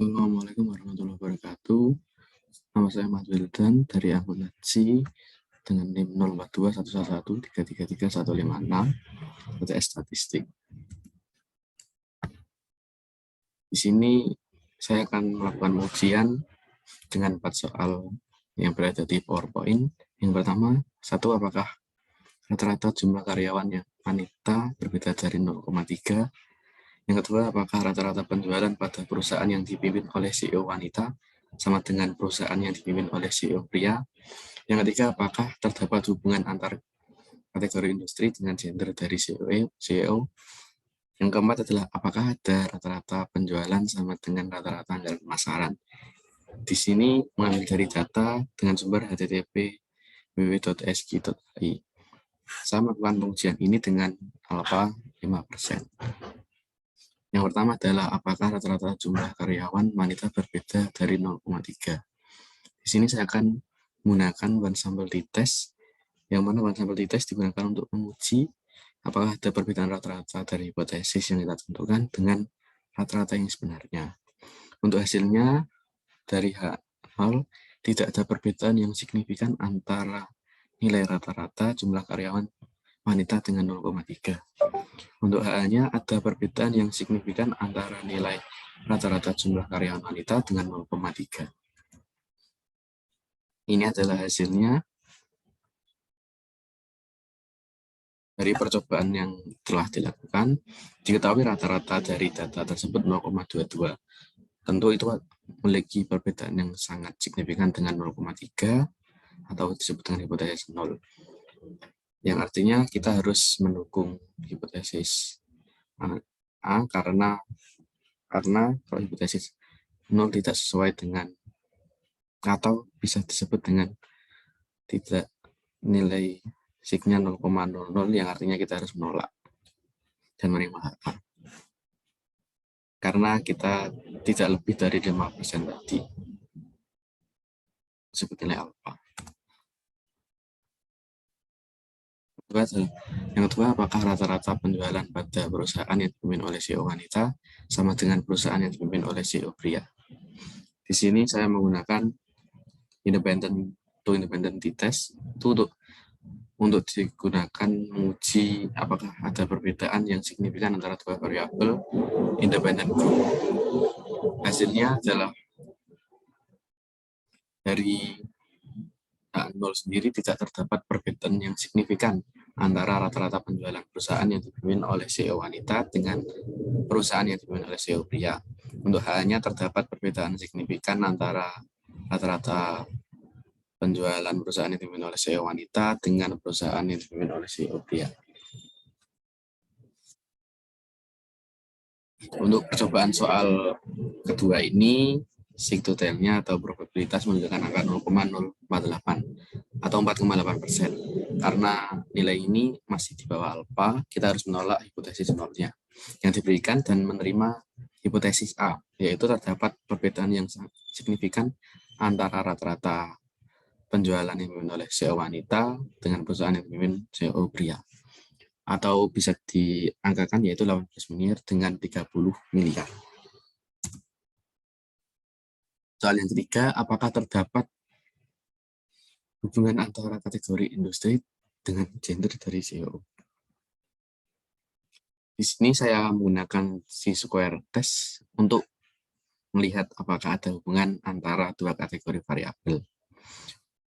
Assalamualaikum warahmatullahi wabarakatuh. Nama saya Ahmad Wildan dari akuntansi dengan NIM 042111333156 PTS Statistik. Di sini saya akan melakukan ujian dengan 4 soal yang berada di PowerPoint. Yang pertama, apakah rata-rata jumlah karyawan yang wanita berbeda dari 0,3? Yang kedua, apakah rata-rata penjualan pada perusahaan yang dipimpin oleh CEO wanita sama dengan perusahaan yang dipimpin oleh CEO pria? Yang ketiga, apakah terdapat hubungan antar kategori industri dengan gender dari CEO? Yang keempat adalah apakah ada rata-rata penjualan sama dengan rata-rata anggaran pemasaran? Di sini mengambil dari data dengan sumber http://www.sg.ai. Saya melakukan pengujian ini dengan alfa 5%. Yang pertama adalah apakah rata-rata jumlah karyawan wanita berbeda dari 0,3. Di sini saya akan menggunakan one sample t-test, yang mana one sample t-test digunakan untuk menguji apakah ada perbedaan rata-rata dari hipotesis yang kita tentukan dengan rata-rata yang sebenarnya. Untuk hasilnya, dari hal tidak ada perbedaan yang signifikan antara nilai rata-rata jumlah karyawan wanita dengan 0,3. Untuk HA-nya ada perbedaan yang signifikan antara nilai rata-rata jumlah karyawan wanita dengan 0,3. Ini adalah hasilnya dari percobaan yang telah dilakukan. Diketahui rata-rata dari data tersebut 0,22. Tentu itu memiliki perbedaan yang sangat signifikan dengan 0,3 atau disebut dengan hipotesis 0. Yang artinya kita harus mendukung hipotesis A karena kalau hipotesis 0 tidak sesuai dengan atau bisa disebut dengan tidak nilai signya 0,00 yang artinya kita harus menolak dan menerima HA. Karena kita tidak lebih dari 5% tadi. Disebut nilai alfa. Yang kedua, apakah rata-rata penjualan pada perusahaan yang dipimpin oleh CEO wanita sama dengan perusahaan yang dipimpin oleh CEO pria? Di sini saya menggunakan independent t-test itu untuk digunakan menguji apakah ada perbedaan yang signifikan antara dua variabel independent group. Hasilnya adalah dari nol sendiri tidak terdapat perbedaan yang signifikan antara rata-rata penjualan perusahaan yang dipimpin oleh CEO wanita dengan perusahaan yang dipimpin oleh CEO pria. Untuk H-nya terdapat perbedaan signifikan antara rata-rata penjualan perusahaan yang dipimpin oleh CEO wanita dengan perusahaan yang dipimpin oleh CEO pria. Untuk percobaan soal kedua ini, sigtotalnya atau probabilitas menunjukkan angka 0,048 atau 4,8%. Karena nilai ini masih di bawah alfa, kita harus menolak hipotesis nolnya yang diberikan dan menerima hipotesis A, yaitu terdapat perbedaan yang signifikan antara rata-rata penjualan yang dipimpin oleh CEO wanita dengan perusahaan yang dipimpin CEO pria. Atau bisa diangkakan yaitu 18 miliar dengan 30 miliar. Soal yang ketiga, apakah terdapat hubungan antara kategori industri dengan gender dari CEO? Di sini saya menggunakan C-square test untuk melihat apakah ada hubungan antara dua kategori variabel.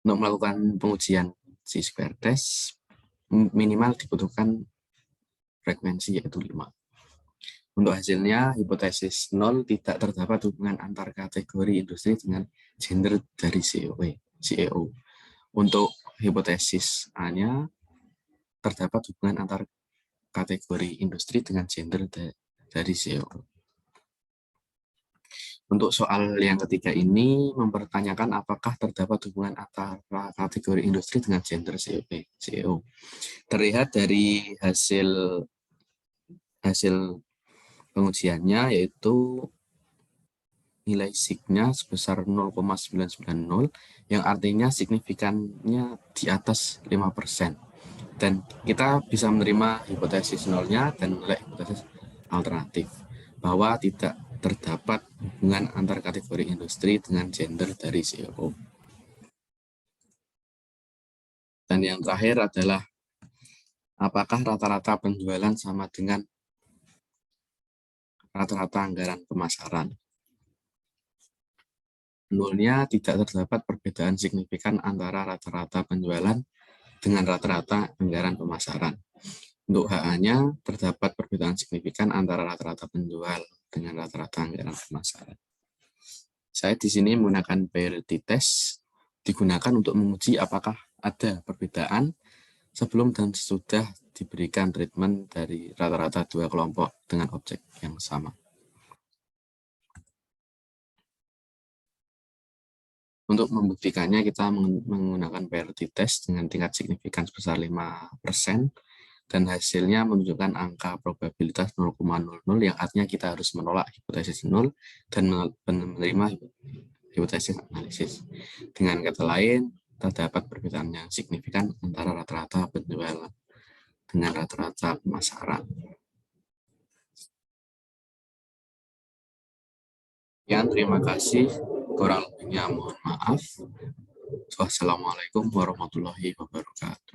Untuk melakukan pengujian C-square test, minimal dibutuhkan frekuensi yaitu 5. Untuk hasilnya, hipotesis 0 tidak terdapat hubungan antar kategori industri dengan gender dari CEO. Untuk hipotesis A-nya, terdapat hubungan antar kategori industri dengan gender dari CEO. Untuk soal yang ketiga ini, mempertanyakan apakah terdapat hubungan antara kategori industri dengan gender CEO. Terlihat dari hasil pengujiannya yaitu nilai signya sebesar 0,990 yang artinya signifikannya di atas 5%. Dan kita bisa menerima hipotesis nolnya dan nilai hipotesis alternatif bahwa tidak terdapat hubungan antar kategori industri dengan gender dari CEO. Dan yang terakhir adalah apakah rata-rata penjualan sama dengan rata-rata anggaran pemasaran. Nolnya tidak terdapat perbedaan signifikan antara rata-rata penjualan dengan rata-rata anggaran pemasaran. Untuk HA-nya terdapat perbedaan signifikan antara rata-rata penjual dengan rata-rata anggaran pemasaran. Saya di sini menggunakan parity test, digunakan untuk menguji apakah ada perbedaan sebelum dan sesudah diberikan treatment dari rata-rata dua kelompok dengan objek yang sama. Untuk membuktikannya, kita menggunakan parity test dengan tingkat signifikan sebesar 5%, dan hasilnya menunjukkan angka probabilitas 0,00, yang artinya kita harus menolak hipotesis 0 dan menerima hipotesis analisis. Dengan kata lain, terdapat perbedaan yang signifikan antara rata-rata penjualan dengan rata-rata pemasaran. Ya, terima kasih. Kurang lebihnya mohon maaf. Wassalamualaikum warahmatullahi wabarakatuh.